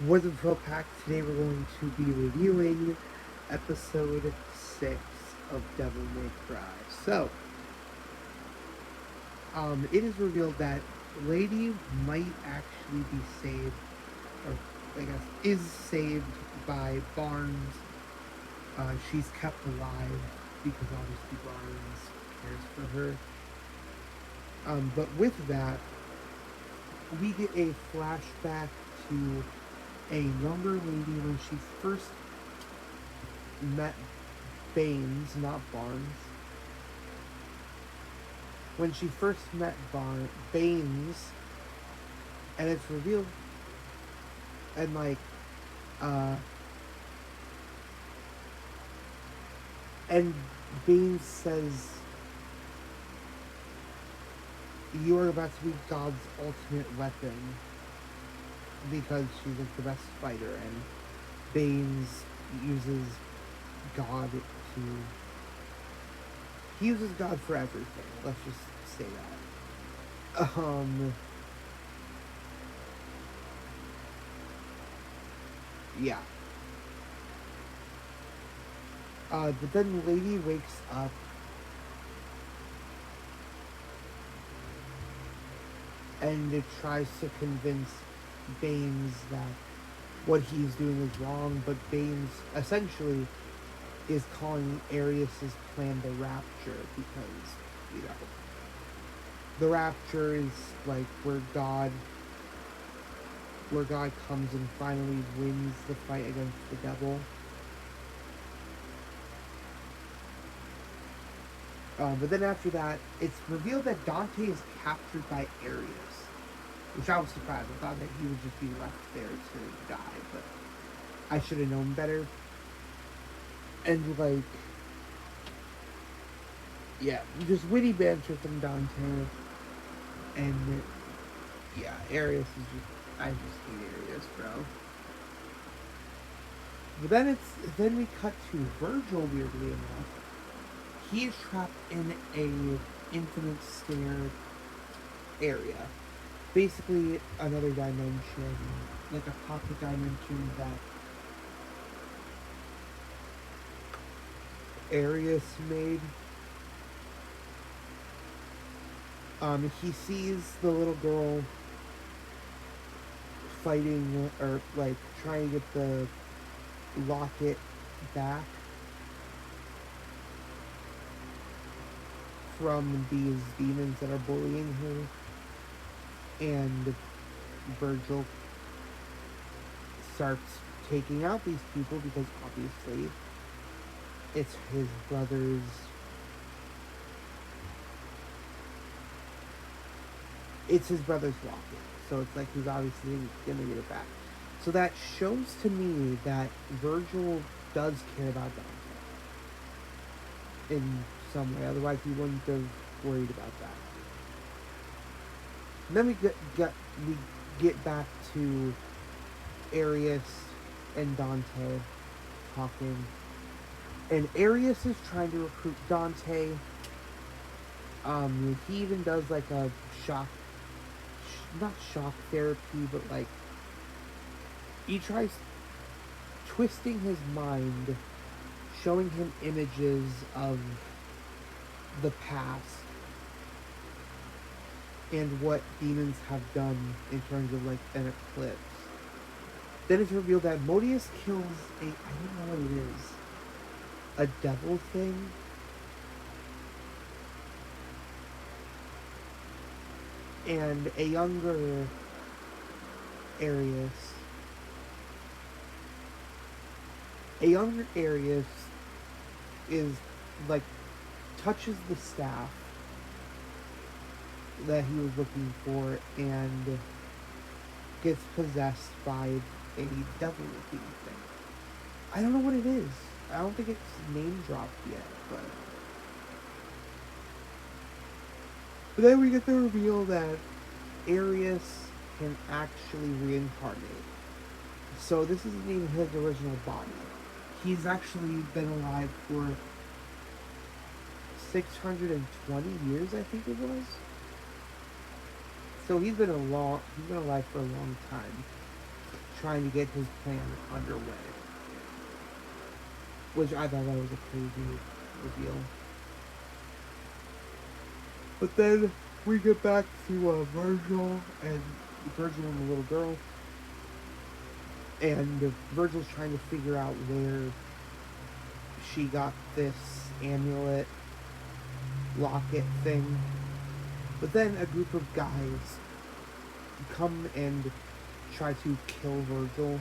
What's the Pro Pack? Today we're going to be reviewing episode 6 of Devil May Cry. So, it is revealed that Lady might actually be saved, or I guess is saved by Barnes. She's kept alive because obviously Barnes cares for her. But with that, we get a flashback to a younger lady when she first met Baines, not Barnes. When she first met Baines, and it's revealed, and uh, and Baines says, "You are about to be God's ultimate weapon," because she's like the best fighter, and Baines uses God to. He uses God for everything. Let's just say that. Yeah. But then the lady wakes up and it tries to convince Baines that what he's doing is wrong, but Baines essentially is calling Arius's plan the Rapture because, you know, the Rapture is like where God comes and finally wins the fight against the devil. But then after that, it's revealed that Dante is captured by Arius, which I was surprised. I thought that he would just be left there to die, but I should have known better. And yeah, just witty banter from Dante, and yeah, Arius is just I just hate Arius, bro. But then we cut to Virgil. Weirdly enough, he is trapped in a infinite stair area, basically another dimension, like a pocket dimension that Arius made. He sees the little girl fighting or like trying to get the locket back from these demons that are bullying her, and Virgil starts taking out these people because obviously it's his brother's locket. So it's like he's obviously gonna get it back. So that shows to me that Virgil does care about Dante in some way. Otherwise, he wouldn't have worried about that. And then we get back to Arius and Dante talking, and Arius is trying to recruit Dante. He even does like a not shock therapy, but like he tries twisting his mind, showing him images of the past and what demons have done in terms of like an eclipse. Then it's revealed that Modius kills I don't know what it is, a devil thing. And a younger Arius, is like touches the staff that he was looking for and gets possessed by a devil looking thing. I don't know what it is. I don't think it's name dropped yet, but then we get the reveal that Arius can actually reincarnate. So this isn't even his original body. He's actually been alive for 620 years, I think it was. So he's been alive for a long time. trying to get his plan underway. Which I thought that was a crazy reveal. But then we get back to Virgil and the little girl. And Virgil's trying to figure out where she got this amulet locket thing. But then a group of guys come and try to kill Virgil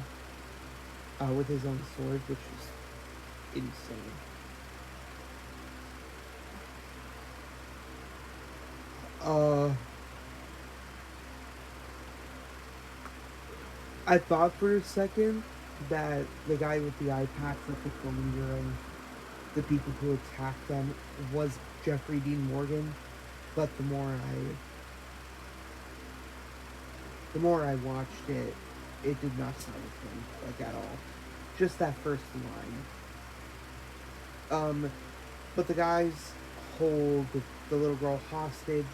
with his own sword, which is insane. I thought for a second that the guy with the eye patch that took the leader and the people who attacked them was Jeffrey Dean Morgan, but the more I watched it, it did not sound like him, like at all. Just that first line. But the guys hold the little girl hostage,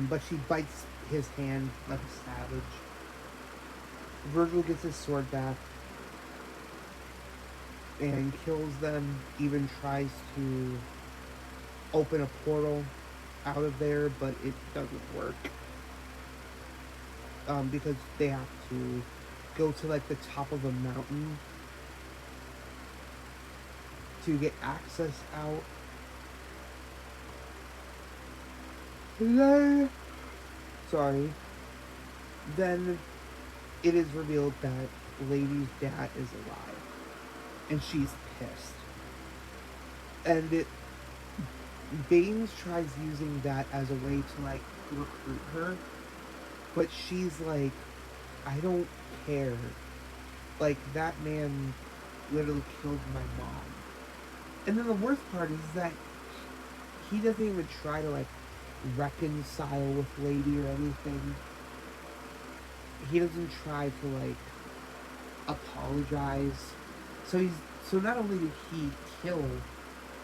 but she bites his hand like a savage. Virgil gets his sword back and kills them, even tries to open a portal out of there, but it doesn't work. Because they have to go to like the top of a mountain to get access out. Then it is revealed that Lady's dad is alive, and she's pissed. And Baines tries using that as a way to like recruit her, but she's like, I don't care. Like, that man literally killed my mom. And then the worst part is that he doesn't even try to like reconcile with Lady or anything. He doesn't try to like apologize. So not only did he kill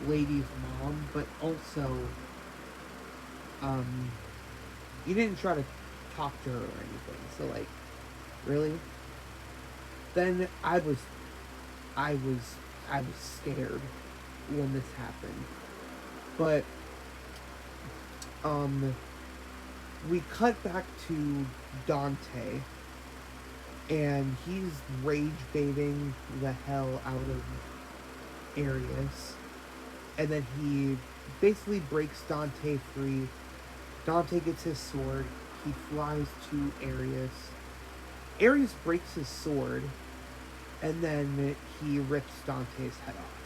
Lady's mom, but also he didn't try to talk to her or anything. So like, really? Then I was scared when this happened. But we cut back to Dante, and he's rage baiting the hell out of Arius, and then he basically breaks Dante free. Dante gets his sword, he flies to Arius. Arius breaks his sword, and then he rips Dante's head off.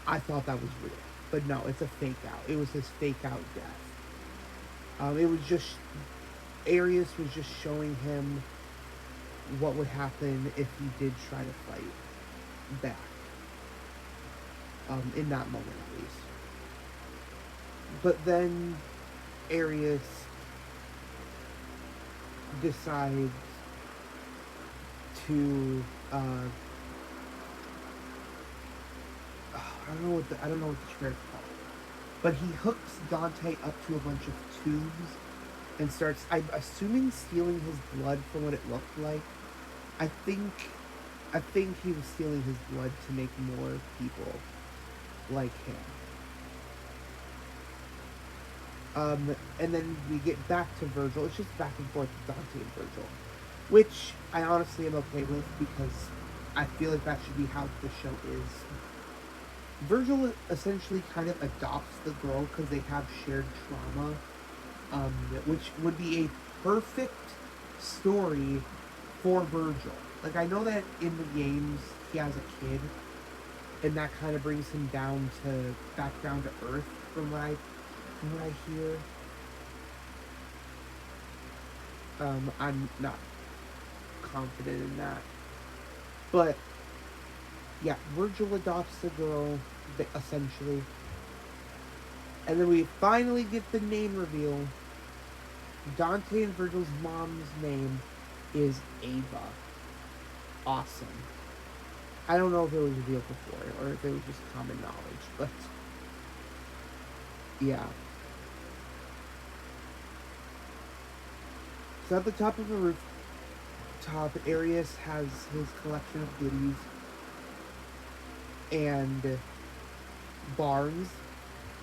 I thought that was real, but no, it's a fake out. It was his fake out death. It was just, Arius was just showing him what would happen if he did try to fight back. In that moment, at least. But then Arius decides to I don't know what the trick is called, but he hooks Dante up to a bunch of tubes and starts, I'm assuming, stealing his blood from what it looked like. I think he was stealing his blood to make more people like him. And then we get back to Virgil. It's just back and forth with Dante and Virgil, which I honestly am okay with, because I feel like that should be how the show is. Virgil essentially kind of adopts the girl because they have shared trauma, which would be a perfect story for Virgil. Like, I know that in the games he has a kid, and that kind of brings him back down to earth from what I hear. I'm not confident in that, but yeah, Virgil adopts the girl, essentially. And then we finally get the name reveal. Dante and Virgil's mom's name is Ava. Awesome. I don't know if it was revealed before, or if it was just common knowledge, but yeah. So at the top of the roof, top, Arius has his collection of goodies, and Barnes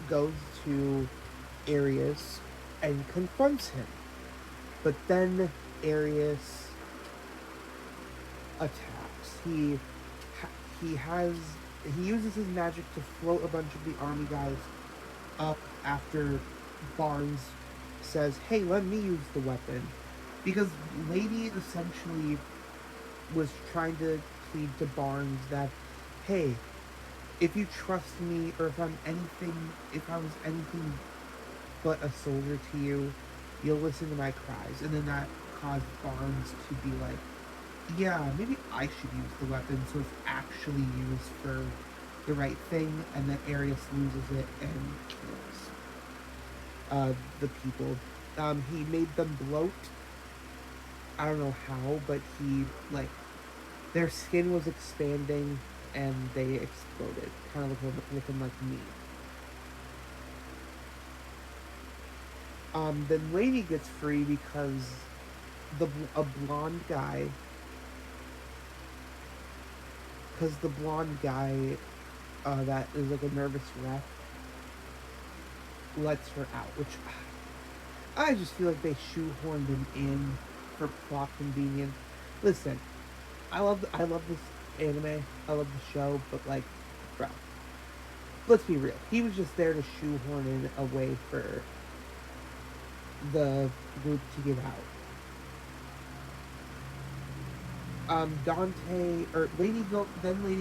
goes to Arius and confronts him. But then Arius attacks. He has he uses his magic to float a bunch of the army guys up after Barnes says, "Hey, let me use the weapon," because Lady essentially was trying to plead to Barnes that, "Hey, if you trust me, or if I was anything but a soldier to you, you'll listen to my cries." And then that caused Barnes to be like, "Yeah, maybe I should use the weapon so it's actually used for the right thing." And then Arius loses it and kills the people. He made them bloat. I don't know how, but their skin was expanding and they exploded, kind of looking like me. Then Lady gets free because a blonde guy, that is like a nervous wreck lets her out, which I just feel like they shoehorned him in for plot convenience. Listen, I love this anime, I love the show, but like, bro, let's be real. He was just there to shoehorn in a way for the group to get out. Lady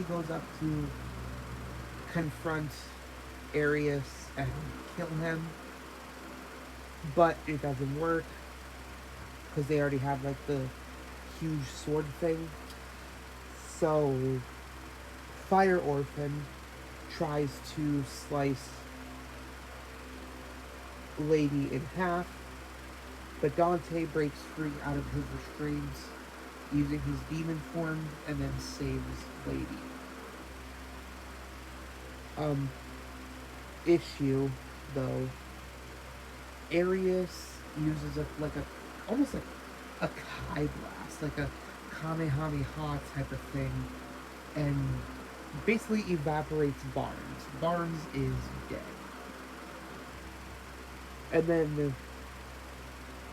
goes up to confront Arius and kill him, but it doesn't work because they already have like the huge sword thing. So Fire Orphan tries to slice Lady in half, but Dante breaks free out of his restraints using his demon form and then saves Lady. Issue though, Arius uses almost like a Kai blast, like a Kamehameha type of thing, and basically evaporates Barnes. Barnes is dead. And then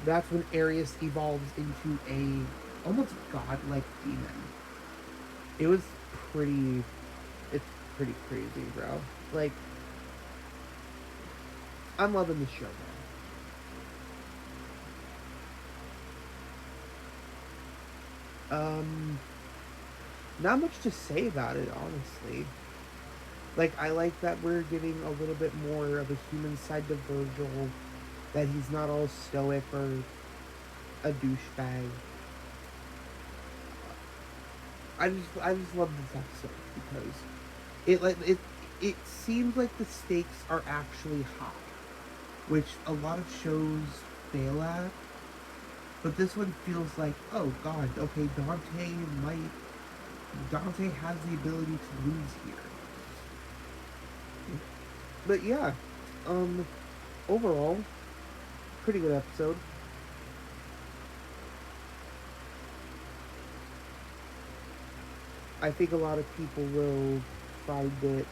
that's when Arius evolves into a almost godlike demon. It was pretty it's pretty crazy, bro. Like, I'm loving the show, man. Not much to say about it, honestly. Like, I like that we're getting a little bit more of a human side to Virgil, that he's not all stoic or a douchebag. I just love this episode because it seems like the stakes are actually high, which a lot of shows fail at. But this one feels like, oh god, okay, Dante has the ability to lose here. But yeah, overall, pretty good episode. I think a lot of people will find it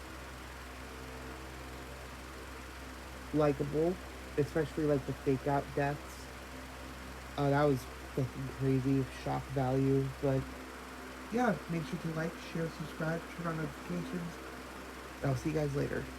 likable, especially like the fake out deaths. That was fucking crazy, shock value. But yeah, make sure to like, share, subscribe, turn on notifications. I'll see you guys later.